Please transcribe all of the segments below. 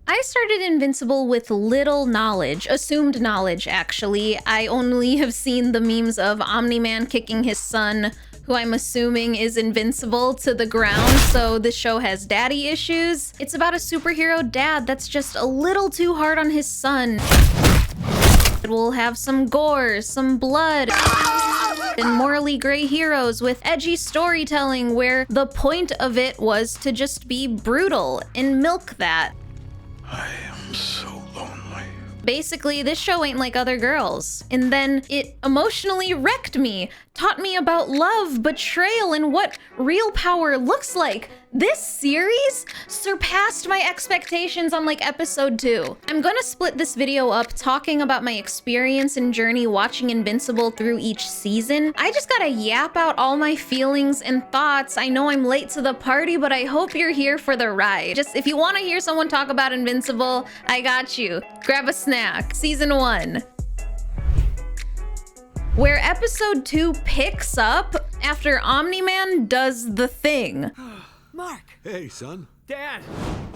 I started Invincible with little knowledge, assumed knowledge actually. I only have seen the memes of Omni-Man kicking his son, who I'm assuming is invincible, to the ground, so this show has daddy issues. It's about a superhero dad that's just a little too hard on his son. It will have some gore, some blood, and morally gray heroes with edgy storytelling where the point of it was to just be brutal and milk that. I am so lonely. Basically, this show ain't like other girls. And then it emotionally wrecked me, taught me about love, betrayal, and what real power looks like. This series surpassed my expectations on like episode 2. I'm gonna split this video up talking about my experience and journey watching Invincible through each season. I just gotta yap out all my feelings and thoughts. I know I'm late to the party, but I hope you're here for the ride. Just if you wanna hear someone talk about Invincible, I got you. Grab a snack. Season 1. Where episode 2 picks up after Omni-Man does the thing. Mark! Hey, son. Dad!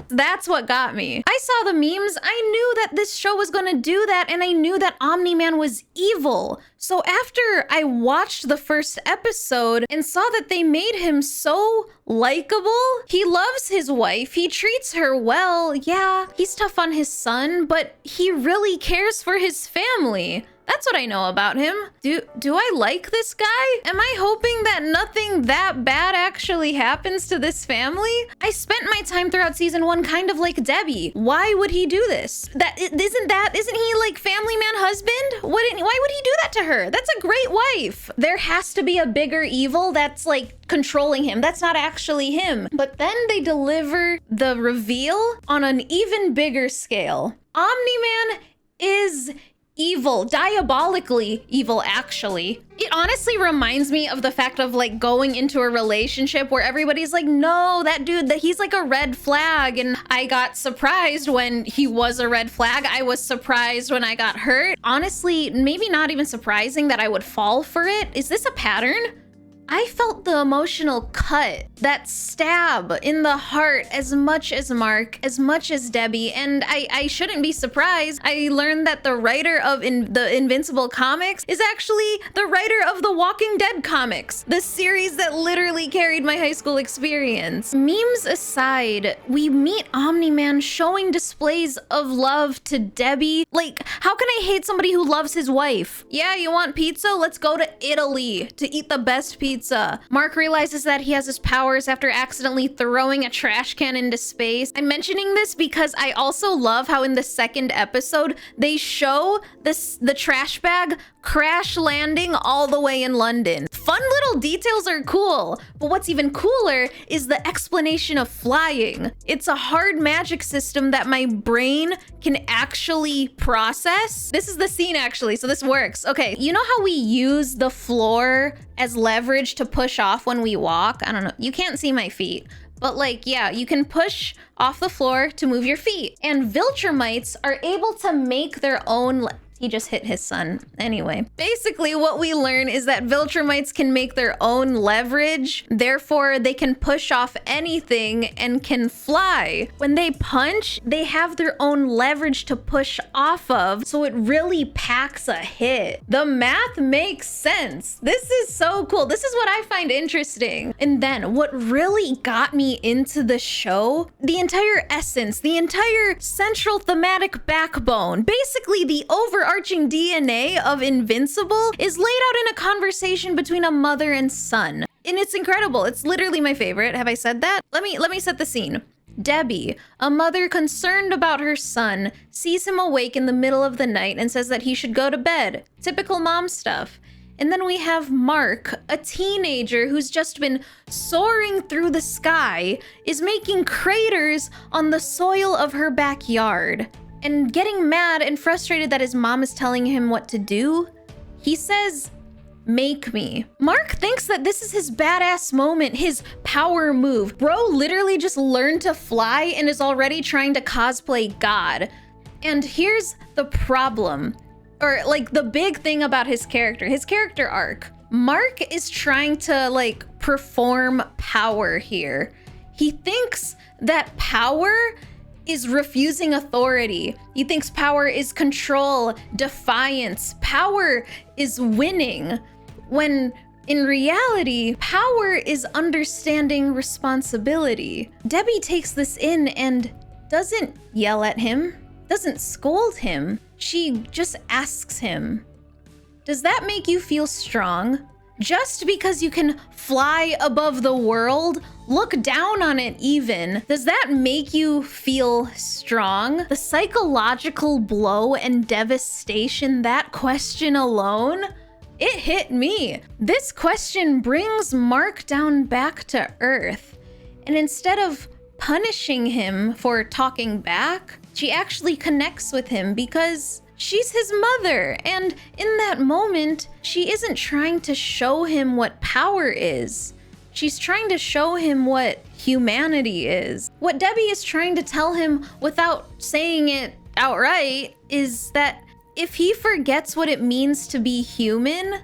That's what got me. I saw the memes, I knew that this show was gonna do that, and I knew that Omni-Man was evil. So after I watched the first episode and saw that they made him so likable, he loves his wife, he treats her well, yeah, he's tough on his son, but he really cares for his family. That's what I know about him. Do I like this guy? Am I hoping that nothing that bad actually happens to this family? I spent my time throughout season 1 kind of like Debbie. Why would he do this? Isn't he like family man husband? Why would he do that to her? That's a great wife. There has to be a bigger evil that's like controlling him. That's not actually him. But then they deliver the reveal on an even bigger scale. Omni-Man is evil, diabolically evil, actually. It honestly reminds me of the fact of like going into a relationship where everybody's like, no, that dude, he's like a red flag. And I got surprised when he was a red flag. I was surprised when I got hurt. Honestly, maybe not even surprising that I would fall for it. Is this a pattern? I felt the emotional cut, that stab in the heart as much as Mark, as much as Debbie, and I shouldn't be surprised. I learned that the writer of the Invincible comics is actually the writer of the Walking Dead comics, the series that literally carried my high school experience. Memes aside, we meet Omni-Man showing displays of love to Debbie. Like, how can I hate somebody who loves his wife? Yeah, you want pizza? Let's go to Italy to eat the best pizza. Mark realizes that he has his powers after accidentally throwing a trash can into space. I'm mentioning this because I also love how in the second episode, they show the trash bag crash landing all the way in London. Fun little details are cool, but what's even cooler is the explanation of flying. It's a hard magic system that my brain can actually process. This is the scene actually, so this works. Okay, you know how we use the floor as leverage to push off when we walk? I don't know, you can't see my feet. But like, yeah, you can push off the floor to move your feet. And Viltrumites are able to make their own he just hit his son. Anyway, basically what we learn is that Viltrumites can make their own leverage. Therefore, they can push off anything and can fly. When they punch, they have their own leverage to push off of. So it really packs a hit. The math makes sense. This is so cool. This is what I find interesting. And then what really got me into the show, the entire essence, the entire central thematic backbone, basically the overarching DNA of Invincible is laid out in a conversation between a mother and son. And it's incredible. It's literally my favorite. Have I said that? Let me set the scene. Debbie, a mother concerned about her son, sees him awake in the middle of the night and says that he should go to bed. Typical mom stuff. And then we have Mark, a teenager who's just been soaring through the sky, is making craters on the soil of her backyard. And getting mad and frustrated that his mom is telling him what to do, he says, "Make me." Mark thinks that this is his badass moment, his power move. Bro literally just learned to fly and is already trying to cosplay God. And here's the problem, or like the big thing about his character arc. Mark is trying to like perform power here. He thinks that power is refusing authority. He thinks power is control, defiance. Power is winning. When in reality, power is understanding responsibility. Debbie takes this in and doesn't yell at him, doesn't scold him. She just asks him, "Does that make you feel strong? Just because you can fly above the world, look down on it even, does that make you feel strong?" The psychological blow and devastation that question alone, it hit me. This question brings Mark down back to earth. And instead of punishing him for talking back, she actually connects with him because she's his mother. And in that moment, she isn't trying to show him what power is. She's trying to show him what humanity is. What Debbie is trying to tell him without saying it outright is that if he forgets what it means to be human,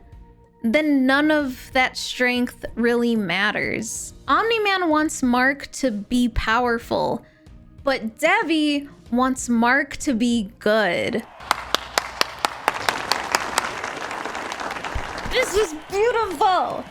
then none of that strength really matters. Omniman wants Mark to be powerful, but Debbie wants Mark to be good. This was beautiful.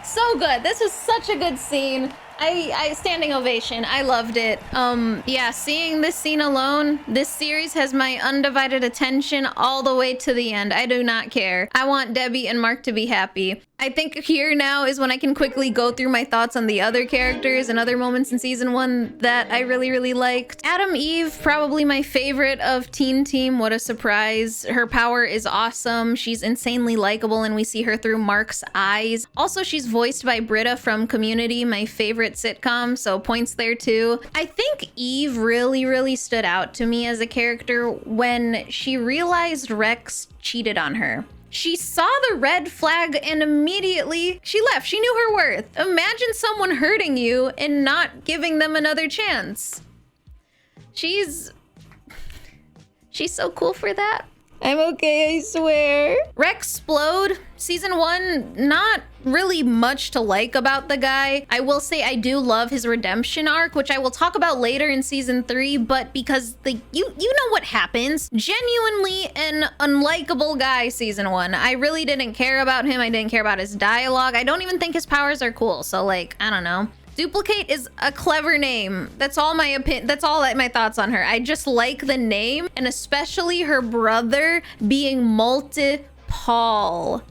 So good. This was such a good scene. I standing ovation. I loved it. Yeah, seeing this scene alone, this series has my undivided attention all the way to the end. I do not care. I want Debbie and Mark to be happy. I think here now is when I can quickly go through my thoughts on the other characters and other moments in season 1 that I really liked. Adam Eve, probably my favorite of Teen Team. What a surprise. Her power is awesome. She's insanely likable and we see her through Mark's eyes. Also, she's voiced by Britta from Community, my favorite sitcom, so points there too. I think Eve really stood out to me as a character when she realized Rex cheated on her. She saw the red flag and immediately she left. She knew her worth. Imagine someone hurting you and not giving them another chance. She's so cool for that. I'm okay, I swear. Rexplode, season 1, not really much to like about the guy. I will say I do love his redemption arc, which I will talk about later in season 3, but because you know what happens. Genuinely an unlikable guy, season 1. I really didn't care about him. I didn't care about his dialogue. I don't even think his powers are cool. So like, I don't know. Duplicate is a clever name. That's all my opinion. That's all my thoughts on her. I just like the name, and especially her brother being Multi-Paul.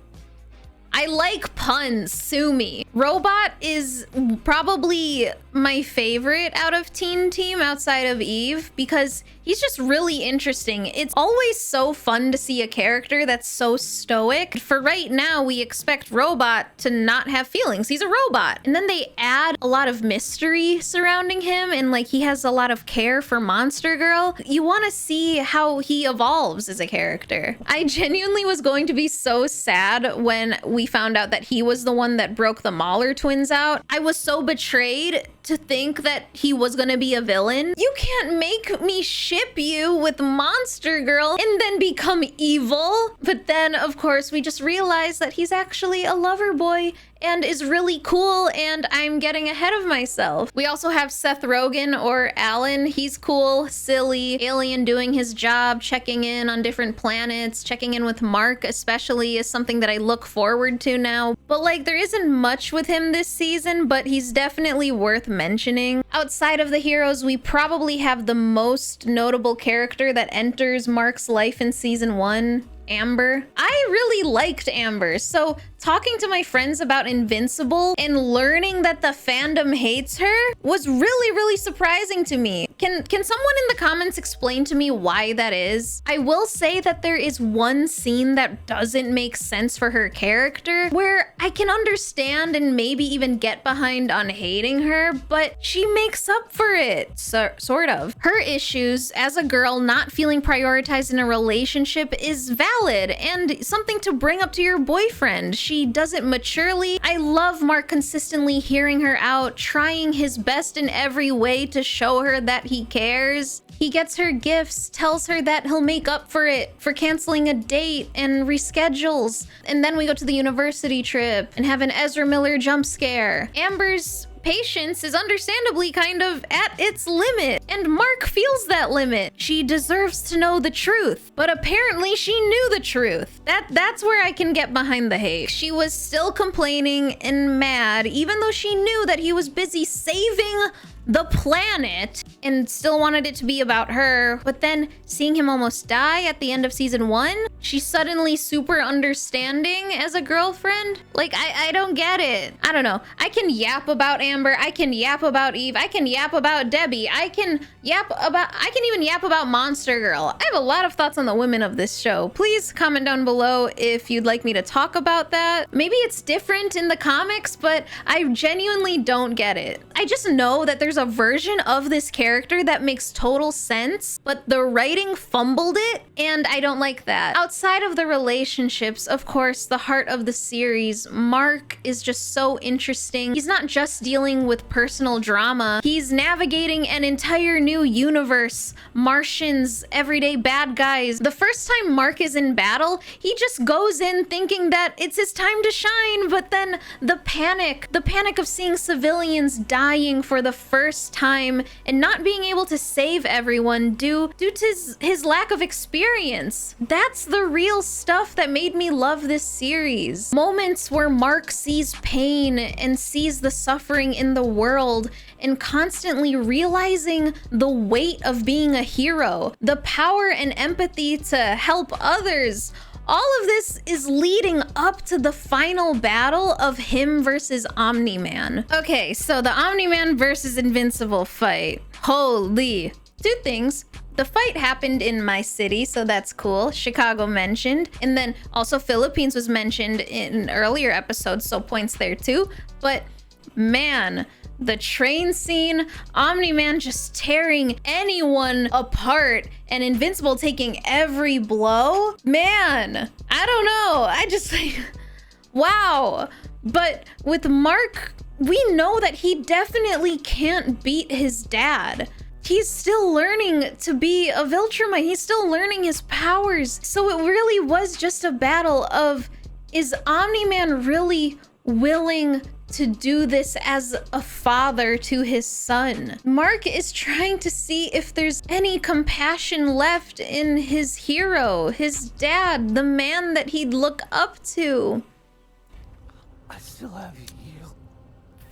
I like puns, sue me. Robot is probably my favorite out of Teen Team outside of Eve because he's just really interesting. It's always so fun to see a character that's so stoic. For right now, we expect Robot to not have feelings. He's a robot. And then they add a lot of mystery surrounding him and like he has a lot of care for Monster Girl. You want to see how he evolves as a character. I genuinely was going to be so sad when we found out that he was the one that broke the Mahler twins out. I was so betrayed to think that he was gonna be a villain. You can't make me ship you with Monster Girl and then become evil. But then, of course, we just realized that he's actually a lover boy and is really cool, and I'm getting ahead of myself. We also have Seth Rogen, or Alan. He's cool, silly, alien doing his job, checking in on different planets, checking in with Mark especially is something that I look forward to now. But like, there isn't much with him this season, but he's definitely worth mentioning. Outside of the heroes, we probably have the most notable character that enters Mark's life in season 1, Amber. I really liked Amber, so talking to my friends about Invincible and learning that the fandom hates her was really surprising to me. Can someone in the comments explain to me why that is? I will say that there is one scene that doesn't make sense for her character where I can understand and maybe even get behind on hating her, but she makes up for it, sort of. Her issues as a girl not feeling prioritized in a relationship is valid and something to bring up to your boyfriend. She does it maturely. I love Mark consistently hearing her out, trying his best in every way to show her that he cares. He gets her gifts, tells her that he'll make up for it for canceling a date and reschedules. And then we go to the university trip and have an Ezra Miller jump scare. Amber's patience is understandably kind of at its limit, and Mark feels that limit. She deserves to know the truth, but apparently she knew the truth. That's where I can get behind the hate. She was still complaining and mad, even though she knew that he was busy saving the planet and still wanted it to be about her. But then seeing him almost die at the end of season 1, she's suddenly super understanding as a girlfriend. Like, I don't get it. I don't know. I can yap about Amber. I can yap about Eve. I can yap about Debbie. I can even yap about Monster Girl. I have a lot of thoughts on the women of this show. Please comment down below if you'd like me to talk about that. Maybe it's different in the comics, but I genuinely don't get it. I just know that there's a version of this character that makes total sense, but the writing fumbled it, and I don't like that. Outside of the relationships, of course, the heart of the series, Mark is just so interesting. He's not just dealing with personal drama, he's navigating an entire new universe, Martians, everyday bad guys. The first time Mark is in battle, he just goes in thinking that it's his time to shine, but then the panic of seeing civilians dying for the first time and not being able to save everyone due to his lack of experience. That's the real stuff that made me love this series. Moments where Mark sees pain and sees the suffering in the world and constantly realizing the weight of being a hero, the power and empathy to help others. All of this is leading up to the final battle of him versus Omni-Man. Okay, so the Omni-Man versus Invincible fight. Holy. Two things. The fight happened in my city, so that's cool. Chicago mentioned. And then also Philippines was mentioned in earlier episodes, so points there too. But man, the train scene, Omni-Man just tearing anyone apart and Invincible taking every blow. Man, I don't know. I just like, wow. But with Mark, we know that he definitely can't beat his dad. He's still learning to be a Viltrumite. He's still learning his powers. So it really was just a battle of, is Omni-Man really willing to do this as a father to his son? Mark is trying to see if there's any compassion left in his hero, his dad, the man that he'd look up to. I still have you.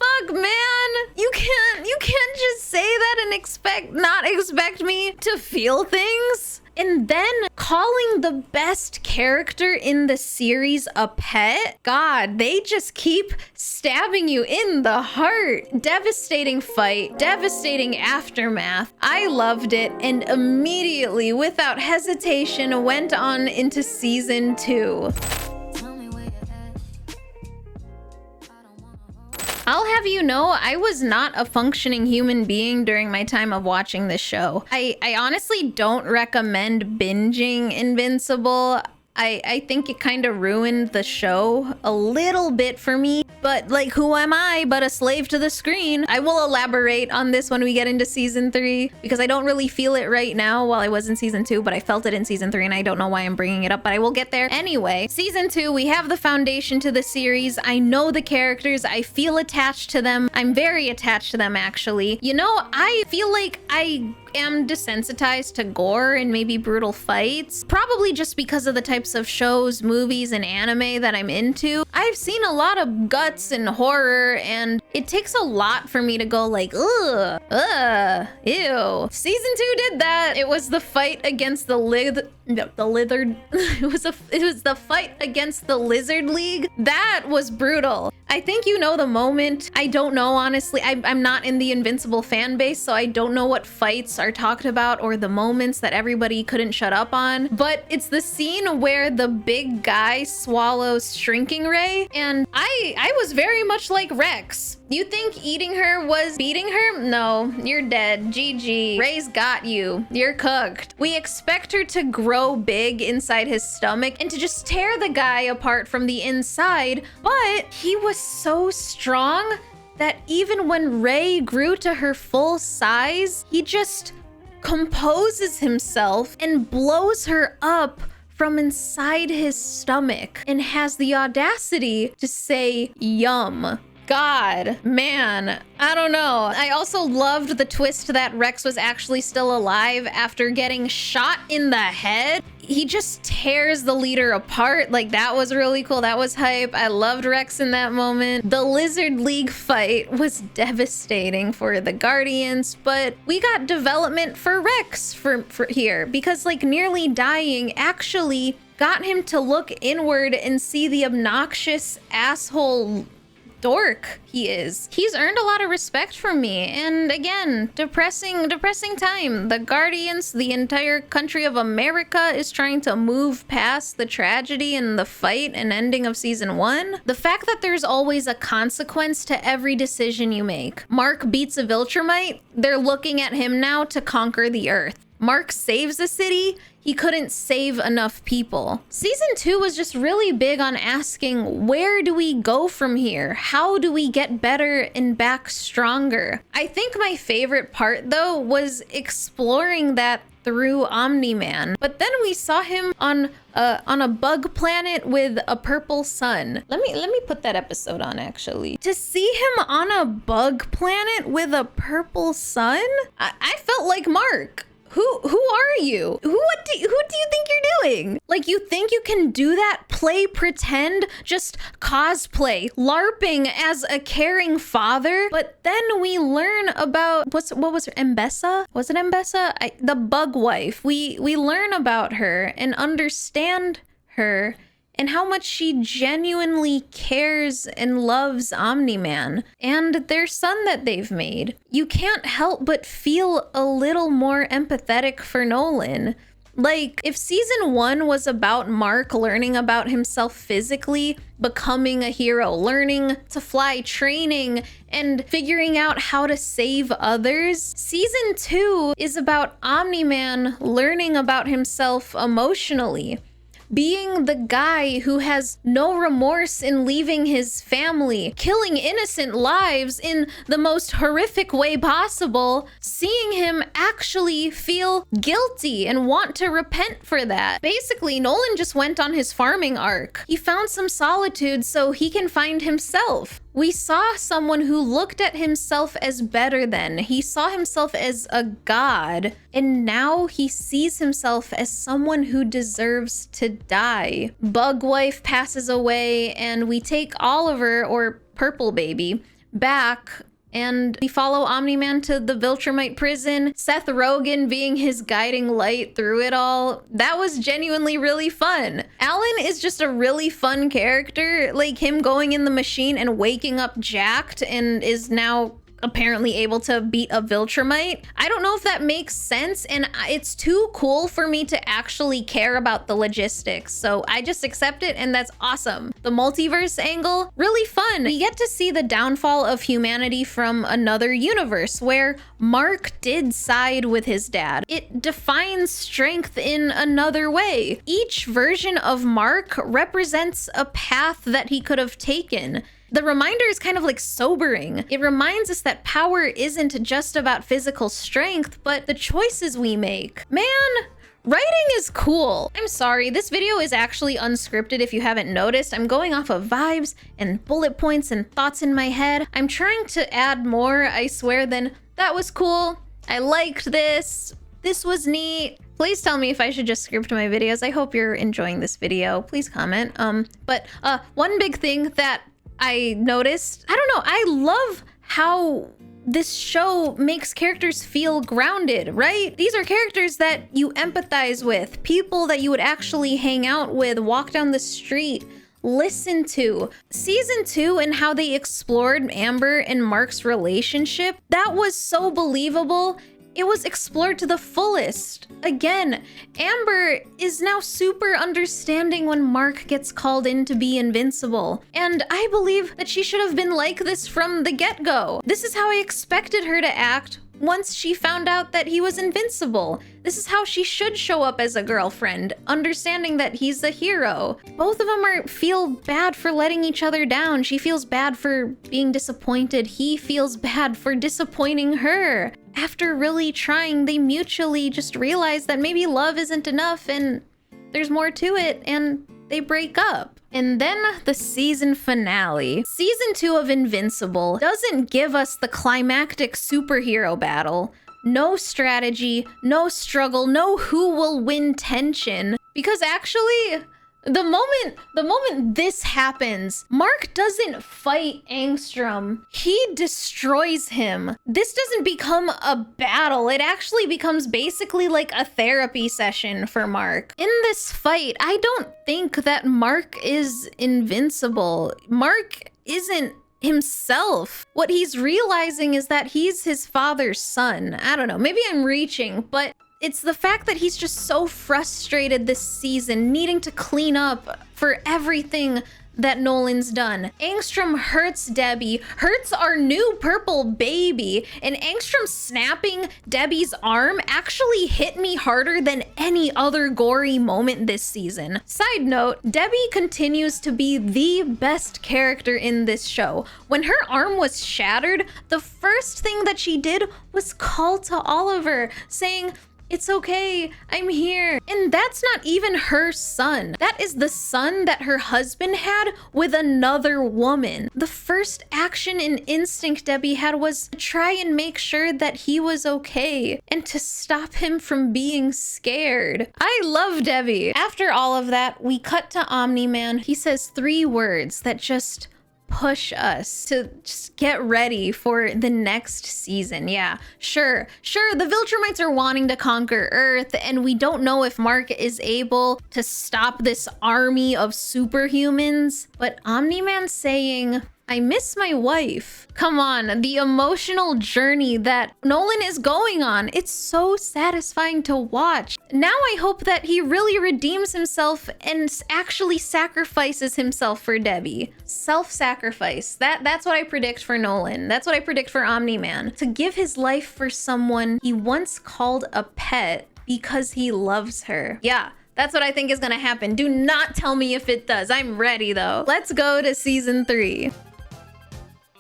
Fuck, man, you can't just say that and not expect me to feel things. And then calling the best character in the series a pet? God, they just keep stabbing you in the heart. Devastating fight, devastating aftermath. I loved it and immediately, without hesitation, went on into season 2. I'll have you know, I was not a functioning human being during my time of watching this show. I honestly don't recommend binging Invincible. I think it kind of ruined the show a little bit for me. But like, who am I but a slave to the screen? I will elaborate on this when we get into season 3, because I don't really feel it right now while I was in season 2, but I felt it in season 3 and I don't know why I'm bringing it up, but I will get there. Anyway, season 2, we have the foundation to the series. I know the characters. I feel attached to them. I'm very attached to them, actually. You know, I feel like I am desensitized to gore and maybe brutal fights, probably just because of the types of shows, movies, and anime that I'm into. I've seen a lot of guts and horror, and it takes a lot for me to go like, ugh, ew. Season 2 did that. It was the fight against the lizard. It was the fight against the Lizard League. That was brutal. I think you know the moment. I don't know, honestly. I'm not in the Invincible fan base, so I don't know what fights are talked about or the moments that everybody couldn't shut up on. But it's the scene where the big guy swallows Shrinking Ray, and I was very much like Rex. You think eating her was beating her? No, you're dead. GG. Ray's got you. You're cooked. We expect her to grow big inside his stomach and to just tear the guy apart from the inside, but he was so strong that even when Ray grew to her full size, he just composes himself and blows her up from inside his stomach and has the audacity to say, "Yum." God, man, I don't know. I also loved the twist that Rex was actually still alive after getting shot in the head. He just tears the leader apart. Like, that was really cool. That was hype. I loved Rex in that moment. The Lizard League fight was devastating for the Guardians, but we got development for Rex for here, because like nearly dying actually got him to look inward and see the obnoxious asshole dork he is. He's earned a lot of respect from me, and again, depressing time. The Guardians, the entire country of America, is trying to move past the tragedy and the fight and ending of season 1. The fact that there's always a consequence to every decision you make. Mark beats a Viltrumite, they're looking at him now to conquer the earth. Mark saves a city, he couldn't save enough people. Season 2 was just really big on asking, where do we go from here? How do we get better and back stronger? I think my favorite part though was exploring that through Omniman. But then we saw him on a bug planet with a purple sun. Let me put that episode on actually. To see him on a bug planet with a purple sun, I felt like Mark. Who are you? Who do you think you're doing? Like, you think you can do that? Play pretend, just cosplay, LARPing as a caring father? But then we learn about what was her, Mbessa? Was it Mbessa? The bug wife. We learn about her and understand her and how much she genuinely cares and loves Omniman and their son that they've made. You can't help but feel a little more empathetic for Nolan. Like, if season 1 was about Mark learning about himself physically, becoming a hero, learning to fly, training, and figuring out how to save others, season 2 is about Omniman learning about himself emotionally. Being the guy who has no remorse in leaving his family, killing innocent lives in the most horrific way possible, seeing him actually feel guilty and want to repent for that. Basically, Nolan just went on his farming arc. He found some solitude so he can find himself. We saw someone who looked at himself as better than. He saw himself as a god, and now he sees himself as someone who deserves to die. Bugwife passes away, and we take Oliver, or Purple Baby, back, and we follow Omniman to the Viltrumite prison, Seth Rogen being his guiding light through it all. That was genuinely really fun. Alan is just a really fun character, like him going in the machine and waking up jacked and is now apparently able to beat a Viltrumite. I don't know if that makes sense, and it's too cool for me to actually care about the logistics, so I just accept it, and that's awesome. The multiverse angle, really fun. We get to see the downfall of humanity from another universe where Mark did side with his dad. It defines strength in another way. Each version of Mark represents a path that he could have taken. The reminder is kind of like sobering. It reminds us that power isn't just about physical strength, but the choices we make. Man, writing is cool. I'm sorry, this video is actually unscripted if you haven't noticed. I'm going off of vibes and bullet points and thoughts in my head. I'm trying to add more, I swear, than that was cool. I liked this. This was neat. Please tell me if I should just script my videos. I hope you're enjoying this video. Please comment. But one big thing that I noticed, I don't know, I love how this show makes characters feel grounded, right? These are characters that you empathize with, people that you would actually hang out with, walk down the street, listen to. Season 2 and how they explored Amber and Mark's relationship, that was so believable. It was explored to the fullest. Again, Amber is now super understanding when Mark gets called in to be invincible. And I believe that she should have been like this from the get-go. This is how I expected her to act once she found out that he was invincible. This is how she should show up as a girlfriend, understanding that he's a hero. Both of them feel bad for letting each other down. She feels bad for being disappointed. He feels bad for disappointing her. After really trying, they mutually just realize that maybe love isn't enough and there's more to it, and they break up. And then the season finale. Season 2 of Invincible doesn't give us the climactic superhero battle. No strategy, no struggle, no who will win tension. Because actually, the moment this happens, Mark doesn't fight Angstrom. He destroys him. This doesn't become a battle. It actually becomes basically like a therapy session for Mark. In this fight, I don't think that Mark is invincible. Mark isn't himself. What he's realizing is that he's his father's son. I don't know, maybe I'm reaching, but it's the fact that he's just so frustrated this season, needing to clean up for everything that Nolan's done. Angstrom hurts Debbie, hurts our new purple baby, and Angstrom snapping Debbie's arm actually hit me harder than any other gory moment this season. Side note, Debbie continues to be the best character in this show. When her arm was shattered, the first thing that she did was call to Oliver, saying, "It's okay, I'm here." And that's not even her son. That is the son that her husband had with another woman. The first action and instinct Debbie had was to try and make sure that he was okay and to stop him from being scared. I love Debbie. After all of that, we cut to Omni-Man. He says 3 words that just push us to just get ready for the next season. Yeah, sure, the Viltrumites are wanting to conquer Earth, and we don't know if Mark is able to stop this army of superhumans, but Omni-Man saying, "I miss my wife." Come on, the emotional journey that Nolan is going on. It's so satisfying to watch. Now I hope that he really redeems himself and actually sacrifices himself for Debbie. Self-sacrifice. That's what I predict for Nolan. That's what I predict for Omni-Man. To give his life for someone he once called a pet because he loves her. Yeah. That's what I think is gonna happen. Do not tell me if it does. I'm ready though. Let's go to season 3.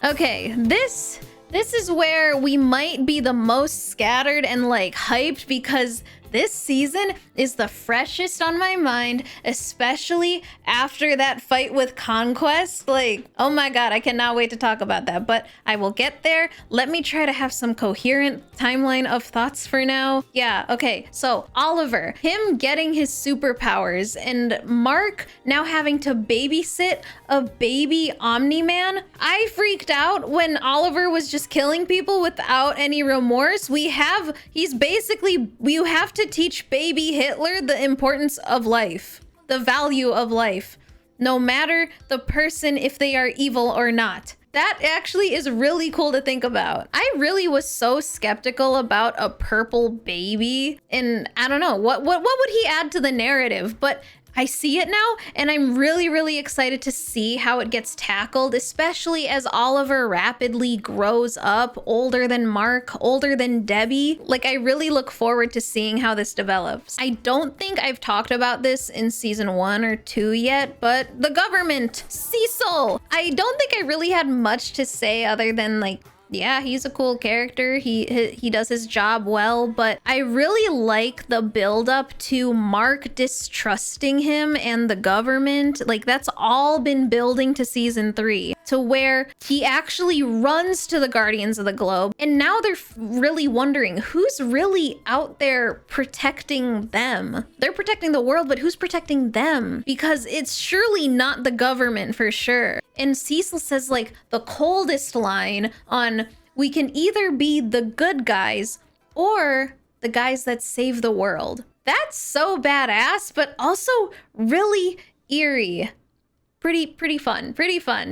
Okay, this is where we might be the most scattered and like hyped, because this season is the freshest on my mind, especially after that fight with Conquest. Like, oh my god, I cannot wait to talk about that, but I will get there. Let me try to have some coherent timeline of thoughts for now. Yeah, okay, so Oliver, him getting his superpowers, and Mark now having to babysit a baby Omni-Man. I freaked out when Oliver was just killing people without any remorse. He's basically, you have to teach baby Hitler the importance of life, the value of life, no matter the person, if they are evil or not. That actually is really cool to think about. I really was so skeptical about a purple baby, and I don't know, what would he add to the narrative? But I see it now, and I'm really excited to see how it gets tackled, especially as Oliver rapidly grows up, older than Mark, older than Debbie. Like, I really look forward to seeing how this develops. I don't think I've talked about this in season 1 or 2 yet, but the government, Cecil. I don't think I really had much to say other than like, yeah, he's a cool character. He does his job well, but I really like the build up to Mark distrusting him and the government. Like, that's all been building to season 3, to where he actually runs to the Guardians of the Globe. And now they're really wondering who's really out there protecting them. They're protecting the world, but who's protecting them? Because it's surely not the government for sure. And Cecil says like the coldest line on, "We can either be the good guys or the guys that save the world." That's so badass, but also really eerie. Pretty fun.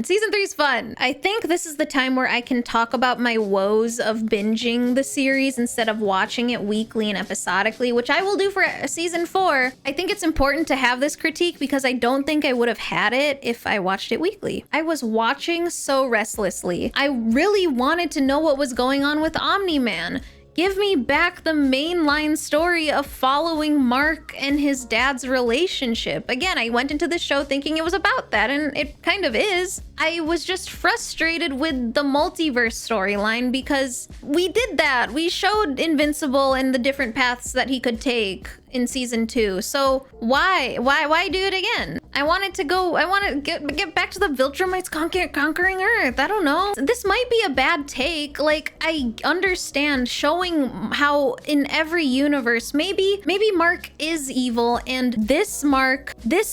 Season 3 is fun. I think this is the time where I can talk about my woes of binging the series instead of watching it weekly and episodically, which I will do for season 4. I think it's important to have this critique because I don't think I would have had it if I watched it weekly. I was watching so restlessly. I really wanted to know what was going on with Omni-Man. Give me back the mainline story of following Mark and his dad's relationship. Again, I went into the show thinking it was about that, and it kind of is. I was just frustrated with the multiverse storyline because we did that. We showed Invincible and the different paths that he could take in season 2. So why do it again? I want to get back to the Viltrumites conquering Earth. I don't know. This might be a bad take. Like, I understand showing how in every universe, maybe Mark is evil, and this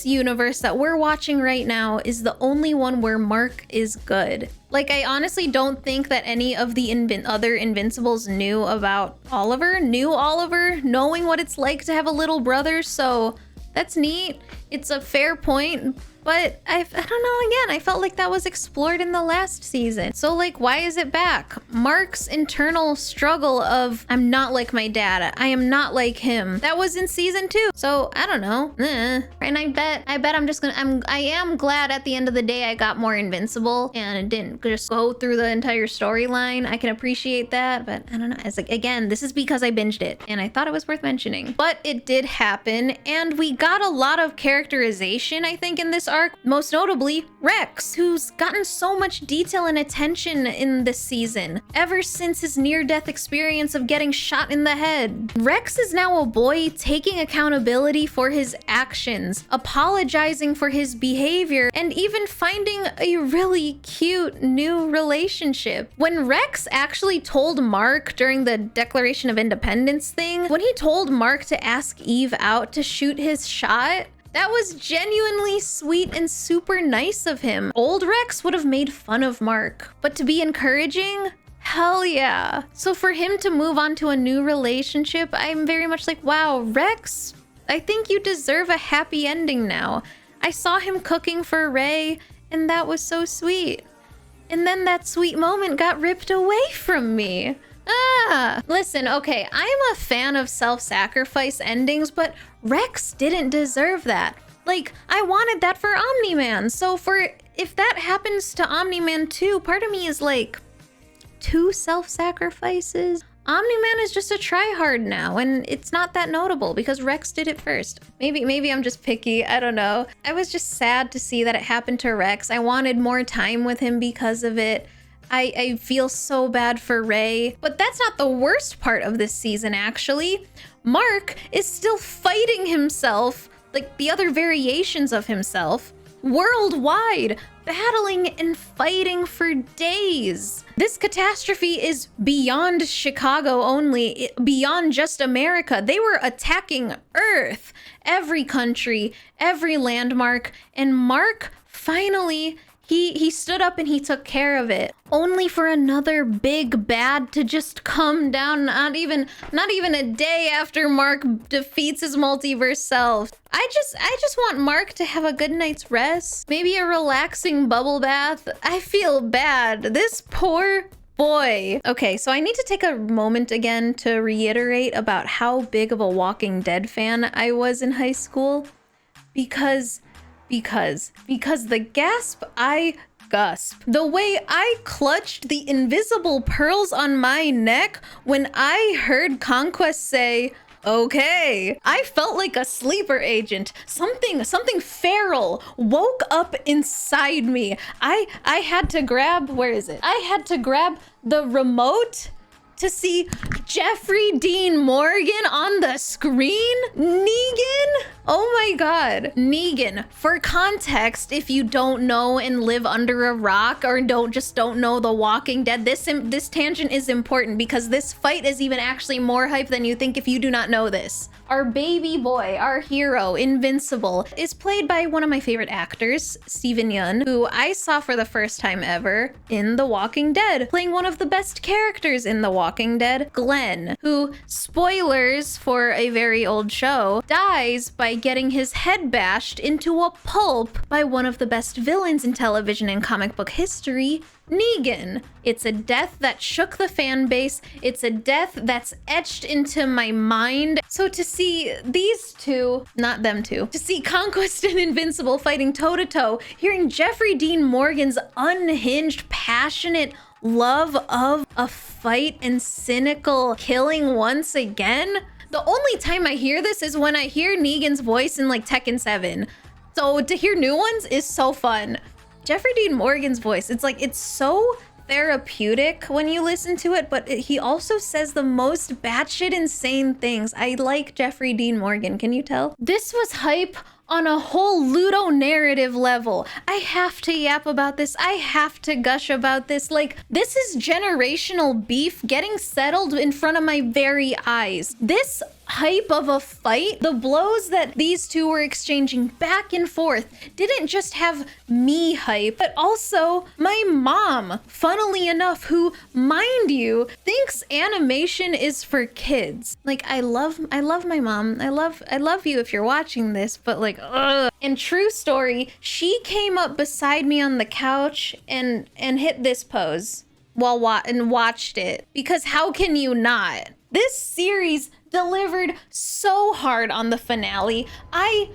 universe that we're watching right now is the only one where Mark is good. Like, I honestly don't think that any of the other Invincibles knew about Oliver, knowing what it's like to have a little brother, so that's neat. It's a fair point, but I don't know, again, I felt like that was explored in the last season. So, like, why is it back? Mark's internal struggle of, I'm not like my dad, I am not like him, that was in season 2. So, I don't know. And I bet I am glad at the end of the day I got more Invincible and it didn't just go through the entire storyline. I can appreciate that, but I don't know. It's like, again, this is because I binged it and I thought it was worth mentioning. But it did happen, and we got a lot of characterization, I think, in this arc, most notably Rex, who's gotten so much detail and attention in this season ever since his near-death experience of getting shot in the head. Rex is now a boy taking accountability for his actions, apologizing for his behavior, and even finding a really cute new relationship. When Rex actually told Mark during the Declaration of Independence thing, when he told Mark to ask Eve out to shoot his shot, that was genuinely sweet and super nice of him. Old Rex would have made fun of Mark, but to be encouraging, hell yeah. So for him to move on to a new relationship, I'm very much like, wow, Rex, I think you deserve a happy ending now. I saw him cooking for Ray, and that was so sweet. And then that sweet moment got ripped away from me. Listen, okay, I'm a fan of self-sacrifice endings, but Rex didn't deserve that. Like, I wanted that for Omniman, so if that happens to Omniman too, part of me is like, 2 self-sacrifices? Omniman is just a tryhard now, and it's not that notable because Rex did it first. Maybe I'm just picky, I don't know. I was just sad to see that it happened to Rex. I wanted more time with him because of it. I feel so bad for Ray, but that's not the worst part of this season, actually. Mark is still fighting himself, like the other variations of himself, worldwide, battling and fighting for days. This catastrophe is beyond Chicago only, beyond just America. They were attacking Earth, every country, every landmark, and Mark finally, he stood up and he took care of it, only for another big bad to just come down not even a day after Mark defeats his multiverse self. I just want Mark to have a good night's rest, maybe a relaxing bubble bath. I feel bad. This poor boy. Okay, so I need to take a moment again to reiterate about how big of a Walking Dead fan I was in high school, because the gasp I gusp, the way I clutched the invisible pearls on my neck when I heard Conquest say, okay, I felt like a sleeper agent. Something feral woke up inside me. I had to grab, where is it? I had to grab the remote to see Jeffrey Dean Morgan on the screen? Negan? Oh my god. Negan. For context, if you don't know and live under a rock or don't know The Walking Dead, this tangent is important because this fight is even actually more hype than you think if you do not know this. Our baby boy, our hero, Invincible, is played by one of my favorite actors, Steven Yeun, who I saw for the first time ever in The Walking Dead, playing one of the best characters in The Walking Dead, Glenn, who, spoilers for a very old show, dies by getting his head bashed into a pulp by one of the best villains in television and comic book history, Negan. It's a death that shook the fan base. It's a death that's etched into my mind. So to see these two, not them two, to see Conquest and Invincible fighting toe to toe, hearing Jeffrey Dean Morgan's unhinged, passionate, love of a fight and cynical killing once again. The only time I hear this is when I hear Negan's voice in like Tekken 7. So to hear new ones is so fun. Jeffrey Dean Morgan's voice, it's like, it's so therapeutic when you listen to it, but he also says the most batshit insane things. I like Jeffrey Dean Morgan, can you tell? This was hype on a whole Ludo narrative level. I have to yap about this. I have to gush about this. Like, this is generational beef getting settled in front of my very eyes. This hype of a fight, the blows that these two were exchanging back and forth, didn't just have me hype, but also my mom, funnily enough, who, mind you, thinks animation is for kids. Like, I love my mom. I love you if you're watching this, but like, ugh. And true story, she came up beside me on the couch and hit this pose while watched it, because how can you not? This series delivered so hard on the finale. I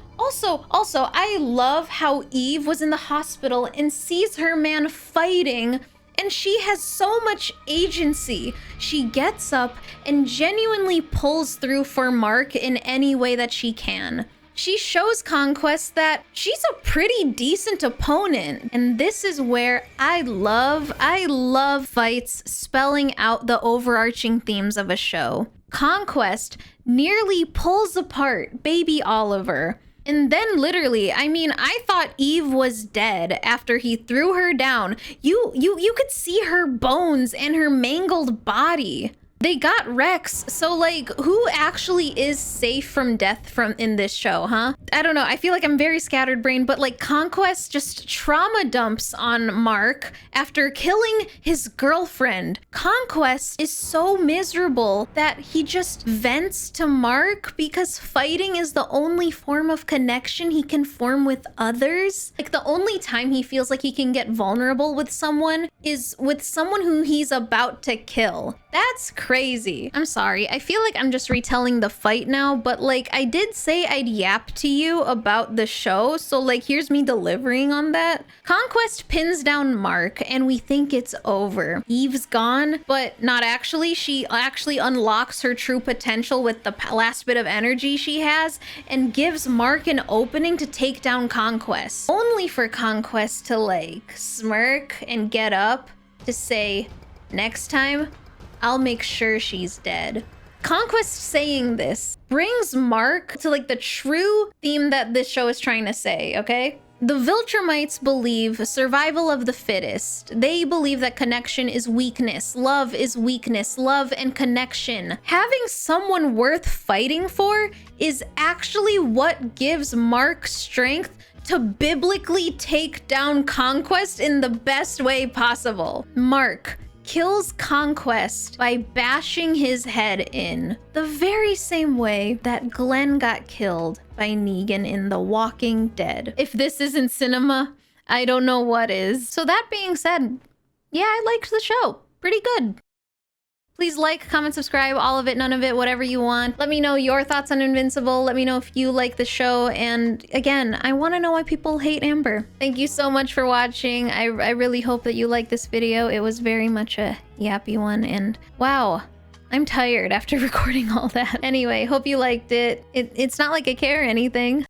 love how Eve was in the hospital and sees her man fighting, and she has so much agency. She gets up and genuinely pulls through for Mark in any way that she can. She shows Conquest that she's a pretty decent opponent. And this is where I love fights spelling out the overarching themes of a show. Conquest nearly pulls apart baby Oliver. And then literally, I mean, I thought Eve was dead after he threw her down. You could see her bones and her mangled body. They got Rex, so like, who actually is safe from death in this show, huh? I don't know, I feel like I'm very scattered-brained, but like, Conquest just trauma dumps on Mark after killing his girlfriend. Conquest is so miserable that he just vents to Mark because fighting is the only form of connection he can form with others. Like, the only time he feels like he can get vulnerable with someone is with someone who he's about to kill. That's crazy. I'm sorry. I feel like I'm just retelling the fight now, but like, I did say I'd yap to you about the show, so like, here's me delivering on that. Conquest pins down Mark and we think it's over. Eve's gone, but not actually. She actually unlocks her true potential with the last bit of energy she has and gives Mark an opening to take down Conquest. Only for Conquest to like smirk and get up to say, next time, I'll make sure she's dead. Conquest saying this brings Mark to like the true theme that this show is trying to say, okay? The Viltrumites believe survival of the fittest. They believe that connection is weakness, love is weakness, love and connection. Having someone worth fighting for is actually what gives Mark strength to biblically take down Conquest in the best way possible. Mark kills Conquest by bashing his head in, the very same way that Glenn got killed by Negan in The Walking Dead. If this isn't cinema, I don't know what is. So that being said, yeah, I liked the show. Pretty good. Please like, comment, subscribe, all of it, none of it, whatever you want. Let me know your thoughts on Invincible. Let me know if you like the show. And again, I want to know why people hate Amber. Thank you so much for watching. I really hope that you like this video. It was very much a yappy one. And wow, I'm tired after recording all that. Anyway, hope you liked it. It's not like I care or anything.